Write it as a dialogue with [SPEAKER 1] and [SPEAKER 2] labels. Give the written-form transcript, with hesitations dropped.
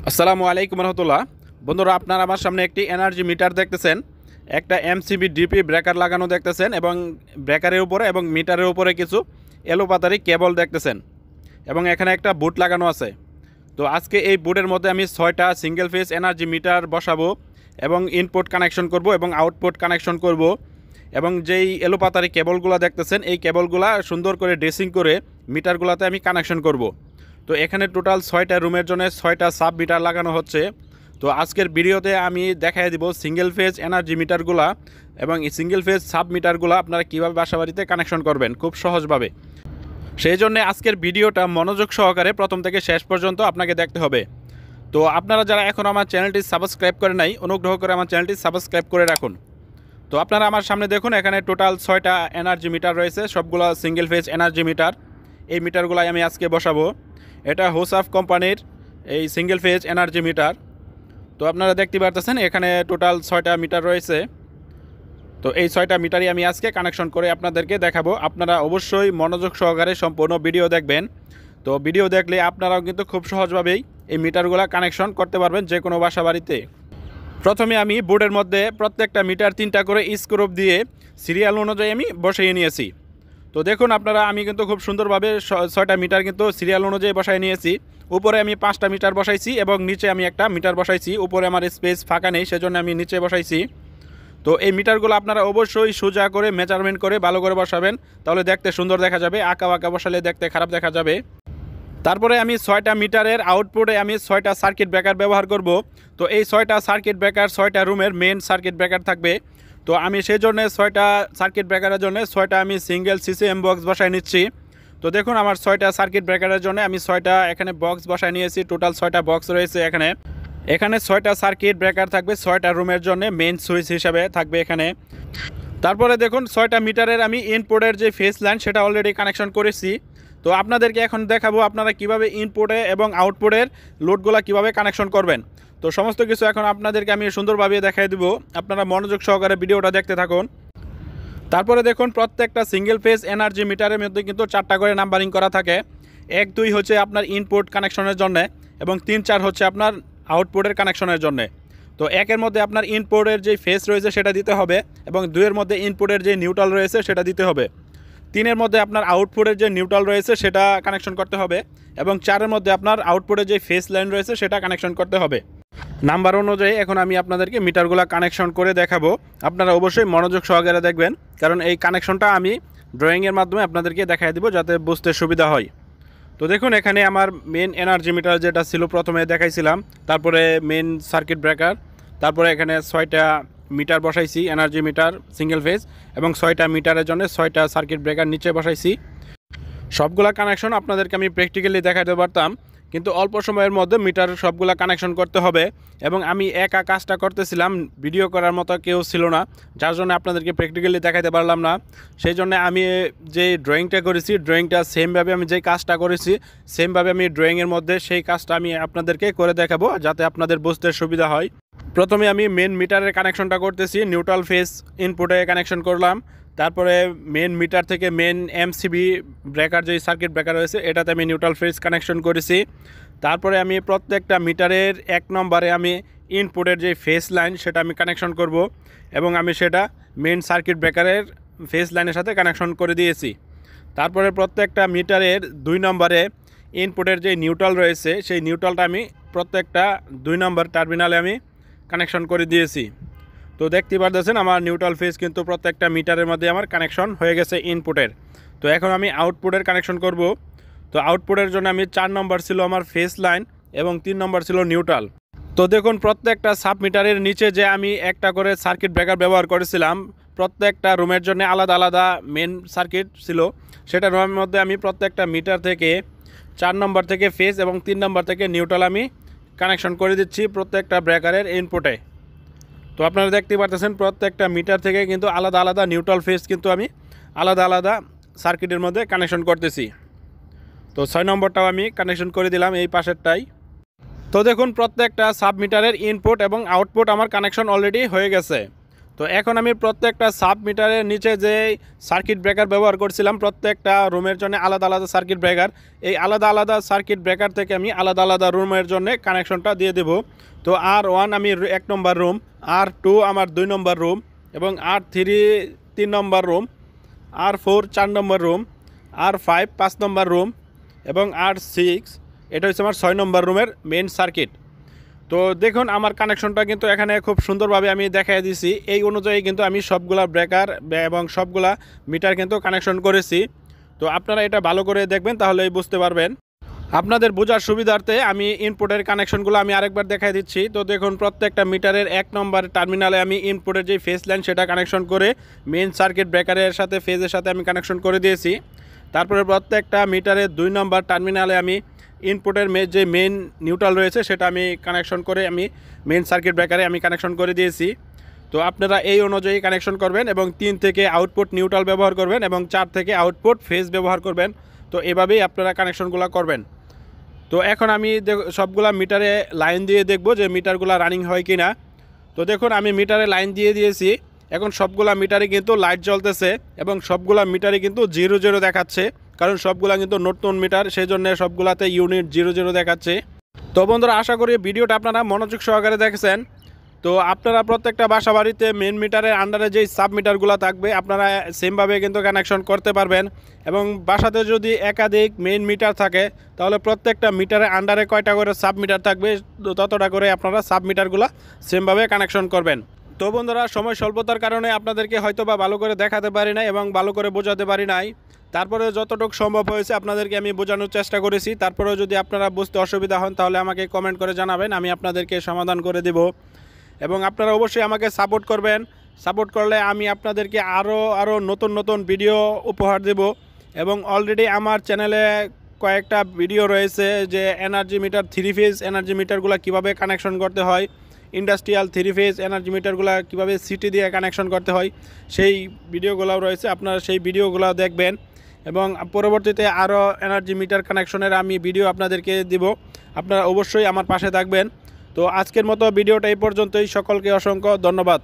[SPEAKER 1] আসসালামু আলাইকুম রহমতুল্লাহ। বন্ধুরা, আপনারা আমার সামনে একটি এনার্জি মিটার দেখতেছেন, একটা এমসিবি ডিপি ব্রেকার লাগানো দেখতেছেন এবং ব্রেকারের উপরে এবং মিটারের উপরে কিছু এলোপাতারি কেবল দেখতেছেন এবং এখানে একটা বুট লাগানো আছে। তো আজকে এই বুটের মধ্যে আমি 6টা সিঙ্গেল ফেজ এনার্জি মিটার বসাবো এবং ইনপুট কানেকশন করব এবং আউটপুট কানেকশন করব এবং যেই এলোপাতারি কেবলগুলো দেখতেছেন এই কেবলগুলো সুন্দর করে ড্রেসিং করে মিটারগুলোতে আমি কানেকশন করব। তো এখানে টোটাল 6টা রুমের জন্য 6টা সাব মিটার লাগানো হচ্ছে। তো আজকের ভিডিওতে আমি দেখাই দিব সিঙ্গেল ফেজ এনার্জি মিটারগুলা এবং এই সিঙ্গেল ফেজ সাব মিটারগুলো আপনারা কীভাবে বাসাবাড়িতে কানেকশন করবেন খুব সহজভাবে। সেই জন্য আজকের ভিডিওটা মনোযোগ সহকারে প্রথম থেকে শেষ পর্যন্ত আপনাকে দেখতে হবে। তো আপনারা যারা এখন আমার চ্যানেলটি সাবস্ক্রাইব করে নাই, অনুগ্রহ করে আমার চ্যানেলটি সাবস্ক্রাইব করে রাখুন। তো আপনারা আমার সামনে দেখুন, এখানে টোটাল 6টা এনার্জি মিটার রয়েছে, সবগুলো সিঙ্গেল ফেজ এনার্জি মিটার। এই মিটারগুলাই আমি আজকে বসাবো। এটা হোসাফ কোম্পানির এই সিঙ্গেল ফেজ এনার্জি মিটার। তো আপনারা দেখতে পারতেছেন এখানে টোটাল 6টা মিটার রয়েছে। তো এই 6টা মিটারই আমি আজকে কানেকশন করে আপনাদেরকে দেখাবো। আপনারা অবশ্যই মনোযোগ সহকারে সম্পূর্ণ ভিডিও দেখবেন। তো ভিডিও দেখলে আপনারাও কিন্তু খুব সহজভাবেই এই মিটারগুলো কানেকশন করতে পারবেন যে কোনো বাসা বাড়িতে। প্রথমে আমি বোর্ডের মধ্যে প্রত্যেকটা মিটার 3টা করে স্ক্রুপ দিয়ে সিরিয়াল অনুযায়ী আমি বসিয়ে নিয়েছি। তো দেখুন আপনারা, আমি কিন্তু খুব সুন্দরভাবে 6টা মিটার কিন্তু সিরিয়াল অনুযায়ী বসাই নিয়েছি। উপরে আমি 5টা মিটার বসাইছি এবং নিচে আমি একটা মিটার বসাইছি। উপরে আমার স্পেস ফাঁকা নেই, সেজন্য আমি নিচে বসাইছি। তো এই মিটারগুলো আপনারা অবশ্যই সোজা করে মেজারমেন্ট করে ভালো করে বসাবেন, তাহলে দেখতে সুন্দর দেখা যাবে। আঁকা বাঁকা বসালে দেখতে খারাপ দেখা যাবে। তারপরে আমি 6টা মিটারের আউটপুটে আমি 6টা সার্কিট ব্রেকার ব্যবহার করব। তো এই 6টা সার্কিট ব্রেকার 6টা রুমের মেন সার্কিট ব্রেকার থাকবে। তো আমি সেই জন্য 6টা সার্কিট ব্রেকারের জন্য 6টা আমি সিঙ্গেল সিসিএম বক্স বসায় নিচ্ছি। তো দেখুন আমার 6টা সার্কিট ব্রেকারের জন্য আমি 6টা এখানে বক্স বসায় নিয়েছি। টোটাল 6টা বক্স রয়েছে এখানে। এখানে 6টা সার্কিট ব্রেকার থাকবে 6টা রুমের জন্য মেন সুইচ হিসাবে থাকবে এখানে। তারপরে দেখুন 6টা মিটারের আমি ইনপুটের যে ফেস লাইন সেটা অলরেডি কানেকশন করেছি। তো আপনাদেরকে এখন দেখাবো আপনারা কিভাবে ইনপুটে এবং আউটপুটের লোডগুলো কিভাবে কানেকশন করবেন। তো সমস্ত কিছু এখন আপনাদেরকে আমি সুন্দরভাবে দেখাই দিব, আপনারা মনোযোগ সহকারে ভিডিওটা দেখতে থাকুন। তারপরে দেখুন প্রত্যেকটা সিঙ্গেল ফেজ এনার্জি মিটারের মধ্যে কিন্তু 4টা করে নাম্বারিং করা থাকে। 1, 2 হচ্ছে আপনার ইনপুট কানেকশনের জন্য এবং 3, 4 হচ্ছে আপনার আউটপুটের কানেকশনের জন্য। তো 1-এর মধ্যে আপনার ইনপুটের যে ফেস রয়েছে সেটা দিতে হবে এবং 2-এর মধ্যে ইনপুটের যে নিউট্রাল রয়েছে সেটা দিতে হবে। 3-এর মধ্যে আপনার আউটপুটের যে নিউট্রাল রয়েছে সেটা কানেকশন করতে হবে এবং 4-এর মধ্যে আপনার আউটপুটের যে ফেস লাইন রয়েছে সেটা কানেকশন করতে হবে। নাম্বার অনুযায়ী এখন আমি আপনাদেরকে মিটারগুলো কানেকশন করে দেখাবো। আপনারা অবশ্যই মনোযোগ সহকারে দেখবেন, কারণ এই কানেকশনটা আমি ড্রয়িংয়ের মাধ্যমে আপনাদেরকে দেখাই দিব যাতে বুঝতে সুবিধা হয়। তো দেখুন এখানে আমার মেন এনার্জি মিটার যেটা ছিল প্রথমে দেখাইছিলাম, তারপরে মেন সার্কিট ব্রেকার, তারপরে এখানে 6টা মিটার বসাইছি এনার্জি মিটার সিঙ্গেল ফেজ এবং 6টা মিটারের জন্য 6টা সার্কিট ব্রেকার নিচে বসাইছি। সবগুলা কানেকশন আপনাদেরকে আমি প্র্যাকটিক্যালি দেখাতে পারতাম, কিন্তু অল্প সময়ের মধ্যে মিটার সবগুলা কানেকশন করতে হবে এবং আমি একা কাজটা করতেছিলাম, ভিডিও করার মতো কেউ ছিল না, যার জন্য আপনাদেরকে প্র্যাকটিক্যালি দেখাতে পারলাম না। সেই জন্য আমি যে ড্রয়িংটা করেছি, ড্রয়িংটা সেমভাবে আমি যে কাজটা করেছি সেমভাবে আমি ড্রয়িংয়ের মধ্যে সেই কাজটা আমি আপনাদেরকে করে দেখাবো যাতে আপনাদের বুঝতে সুবিধা হয়। প্রথমে আমি মেন মিটারের কানেকশনটা করতেছি, নিউট্রাল ফেজ ইনপুটে কানেকশন করলাম। তারপরে মেন মিটার থেকে মেন এমসিবি ব্রেকার যে সার্কিট ব্রেকার রয়েছে এটাতে আমি নিউট্রাল ফেজ কানেকশন করেছি। তারপরে আমি প্রত্যেকটা মিটারের 1 নম্বরে আমি ইনপুটের যে ফেস লাইন সেটা আমি কানেকশন করব এবং আমি সেটা মেন সার্কিট ব্রেকারের ফেস লাইনের সাথে কানেকশন করে দিয়েছি। তারপরে প্রত্যেকটা মিটারের 2 নম্বরে ইনপুটের যে নিউট্রাল রয়েছে সেই নিউট্রালটা আমি প্রত্যেকটা 2 নম্বর টার্মিনালে আমি কানেকশন করে দিয়েছি। তো দেখতে পারতেছেন আমার নিউট্রাল ফেজ কিন্তু প্রত্যেকটা মিটারের মধ্যে আমার কানেকশন হয়ে গেছে ইনপুটের। তো এখন আমি আউটপুটের কানেকশন করব। তো আউটপুটের জন্য আমি 4 নম্বর ছিল আমার ফেস লাইন এবং 3 নম্বর ছিল নিউট্রাল। তো দেখুন প্রত্যেকটা সাব মিটারের নিচে যে আমি একটা করে সার্কিট ব্রেকার ব্যবহার করেছিলাম, প্রত্যেকটা রুমের জন্য আলাদা আলাদা মেন সার্কিট ছিল, সেটা রুমের মধ্যে আমি প্রত্যেকটা মিটার থেকে 4 নম্বর থেকে ফেস এবং 3 নম্বর থেকে নিউট্রাল আমি কানেকশন করে দিচ্ছি প্রত্যেকটা ব্রেকারের ইনপুটে। তো আপনারা দেখতে পাচ্ছেন প্রত্যেকটা মিটার থেকে কিন্তু আলাদা আলাদা নিউট্রাল ফেজ কিন্তু আমি আলাদা আলাদা সার্কিটের মধ্যে কানেকশন করতেছি। তো 6 নম্বরটাও আমি কানেকশন করে দিলাম এই পাশেরটাই। তো দেখুন প্রত্যেকটা সাব মিটারের ইনপুট এবং আউটপুট আমার কানেকশন অলরেডি হয়ে গেছে। তো এখন আমি প্রত্যেকটা সাব মিটারের নিচে যে সার্কিট ব্রেকার ব্যবহার করছিলাম, প্রত্যেকটা রুমের জন্য আলাদা আলাদা সার্কিট ব্রেকার, এই আলাদা আলাদা সার্কিট ব্রেকার থেকে আমি আলাদা আলাদা রুমের জন্য কানেকশনটা দিয়ে দেব। তো R1 আমি 1 নম্বর রুম, R2 আমার 2 নম্বর রুম, এবং R3 3 নম্বর রুম, R4 4 নম্বর রুম, R5 5 নম্বর রুম, এবং R6 এটা হচ্ছে আমার 6 নম্বর রুমের মেইন সার্কিট। তো দেখুন আমার কানেকশনটা কিন্তু এখানে খুব সুন্দরভাবে আমি দেখাই দিয়েছি। এই অনুযায়ী কিন্তু আমি সবগুলা ব্রেকার এবং সবগুলা মিটার কিন্তু কানেকশন করেছি। তো আপনারা এটা ভালো করে দেখবেন, তাহলেই বুঝতে পারবেন। আপনাদের বোঝার সুবিধার্থে আমি ইনপুটের কানেকশনগুলো আমি আরেকবার দেখাই দিচ্ছি। তো দেখুন প্রত্যেকটা মিটারের 1 নম্বর টার্মিনালে আমি ইনপুটের যে ফেজ লাইন সেটা কানেকশন করে মেইন সার্কিট ব্রেকারের সাথে ফেজের সাথে আমি কানেকশন করে দিয়েছি। তারপরে প্রত্যেকটা মিটারের 2 নম্বর টার্মিনালে আমি ইনপুটের যে মেইন নিউট্রাল রয়েছে সেটা আমি কানেকশন করে আমি মেইন সার্কিট ব্রেকারে আমি কানেকশন করে দিয়েছি। তো আপনারা এই অনুযায়ী কানেকশন করবেন এবং 3 থেকে আউটপুট নিউট্রাল ব্যবহার করবেন এবং 4 থেকে আউটপুট ফেজ ব্যবহার করবেন। তো এভাবেই আপনারা কানেকশনগুলো করবেন। তো এখন আমি সবগুলা মিটারে লাইন দিয়ে দেখব যে মিটারগুলো রানিং হয় কি না। তো দেখুন আমি মিটারে লাইন দিয়ে দিয়েছি, এখন সবগুলা মিটারে কিন্তু লাইট জ্বলতেছে এবং সবগুলা মিটারে কিন্তু 0 0 দেখাচ্ছে, কারণ সবগুলা কিন্তু নতুন মিটার, সেই জন্য সবগুলাতে ইউনিট 0 0 দেখাচ্ছে। তো বন্ধুরা আশা করি ভিডিওটা আপনারা মনোযোগ সহকারে দেখেছেন। তো আপনারা প্রত্যেকটা বাসা বাড়িতে মেন মিটারের আন্ডারে যেই সাব মিটারগুলো থাকবে আপনারা সেমভাবে কিন্তু কানেকশন করতে পারবেন। এবং বাসাতে যদি একাধিক মেইন মিটার থাকে তাহলে প্রত্যেকটা মিটারের আন্ডারে কয়টা করে সাব মিটার থাকবে ততটা করে আপনারা সাব মিটারগুলো সেমভাবে কানেকশন করবেন। তো বন্ধুরা সময় স্বল্পতার কারণে আপনাদেরকে হয়তো বা ভালো করে দেখাতে পারি নাই এবং ভালো করে বোঝাতে পারি নাই, তারপরে যতটুকু সম্ভব হয়েছে আপনাদেরকে আমি বোঝানোর চেষ্টা করেছি। তারপরেও যদি আপনারা বুঝতে অসুবিধা হন তাহলে আমাকে কমেন্ট করে জানাবেন, আমি আপনাদেরকে সমাধান করে দেব। এবং আপনারা অবশ্যই আমাকে সাপোর্ট করবেন, সাপোর্ট করলে আমি আপনাদেরকে আরও নতুন নতুন ভিডিও উপহার দেব। এবং অলরেডি আমার চ্যানেলে কয়েকটা ভিডিও রয়েছে যে এনার্জি মিটার 3 ফেজ এনার্জি মিটারগুলো কীভাবে কানেকশন করতে হয়, ইন্ডাস্ট্রিয়াল 3 ফেজ এনার্জি মিটারগুলো কীভাবে সিটি দিয়ে কানেকশন করতে হয়, সেই ভিডিওগুলোও রয়েছে, আপনারা সেই ভিডিওগুলো দেখবেন। এবং পরবর্তীতে আরও এনার্জি মিটার কানেকশনের আমি ভিডিও আপনাদেরকে দিব, আপনারা অবশ্যই আমার পাশে থাকবেন। তো আজকের মতো ভিডিওটা এই পর্যন্তই, সকলকে অসংখ্য ধন্যবাদ।